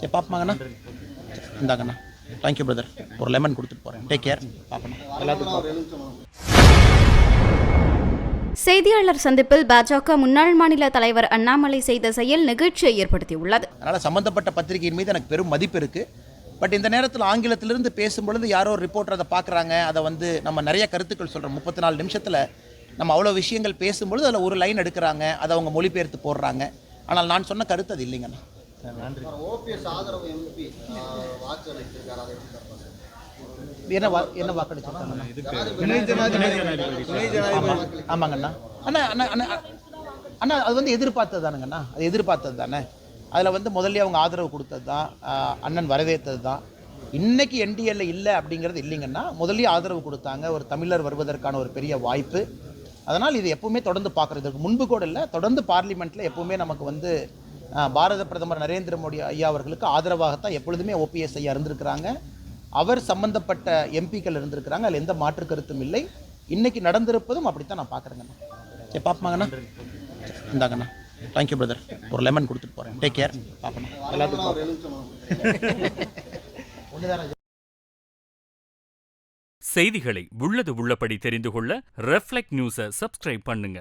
சரி பார்ப்போமாங்கண்ணா. இந்தாங்கண்ணா. Thank you brother. ஒரு லெமன் கொடுத்துட்டு போகிறேன். Take care. பார்ப்போம் எல்லாத்துக்கும். செய்தியாளர் சந்திப்பில் பாஜக முன்னாள் மாநில தலைவர் அண்ணாமலை செய்த செயல் நெகிழ்ச்சியை ஏற்படுத்தியுள்ளது. அதனால் சம்பந்தப்பட்ட பத்திரிகையின் மீது எனக்கு பெரும் மதிப்பு இருக்குது. பட் இந்த நேரத்தில் ஆங்கிலத்திலிருந்து பேசும்பொழுது யாரோ ஒரு ரிப்போர்ட்டர் அதை பார்க்குறாங்க. அதை நம்ம நிறைய கருத்துக்கள் சொல்கிறோம். 34 நிமிஷத்தில் நம்ம அவ்வளோ விஷயங்கள் பேசும்பொழுது அதில் ஒரு லைன் எடுக்கிறாங்க, அதை அவங்க மொழிபெயர்த்து போடுறாங்க. ஆனால் நான் சொன்ன கருத்து அது இல்லைங்கண்ணா. என்ன வாக்களிச்சிருக்காங்கண்ணா? ஆமாங்கண்ணா. அண்ணா அண்ணா அண்ணா அண்ணா அது எதிர்பார்த்தது தானுங்கண்ணா. அது எதிர்பார்த்தது தானே. அதில் முதல்ல அவங்க ஆதரவு கொடுத்தது தான், அண்ணன் வரவேற்றது தான். இன்றைக்கி என்டிஏல இல்லை அப்படிங்கிறது இல்லைங்கன்னா, முதல்ல ஆதரவு கொடுத்தாங்க. ஒரு தமிழர் வருவதற்கான ஒரு பெரிய வாய்ப்பு. அதனால் இது எப்பவுமே தொடர்ந்து பார்க்குறதுக்கு முன்பு கூட இல்லை, தொடர்ந்து பார்லிமெண்ட்டில் எப்பவுமே நமக்கு பாரத பிரதமர் நரேந்திர மோடி ஐயா அவர்களுக்கு ஆதரவாகத்தான் எப்பொழுதுமே ஓபிஎஸ் ஐயா இருந்திருக்கிறாங்க. அவர் சம்பந்தப்பட்ட எம்பிக்கள் இருந்திருக்கிறாங்க. அதில் எந்த மாற்று கருத்தும் இல்லை. இன்றைக்கி நடந்திருப்பதும் அப்படித்தான் நான் பார்க்குறேங்கண்ணா. சரி பார்ப்போமாங்கண்ணா. இந்தாங்கண்ணா. Thank you brother. ஒரு லெமன் கொடுத்துட்டு போகிறேன். Take care. பார்ப்போம் எல்லாத்துக்கும். செய்திகளை உள்ளது உள்ளபடி தெரிந்து கொள்ள ரெஃப்ளெக்ட் நியூஸை சப்ஸ்கிரைப் பண்ணுங்க.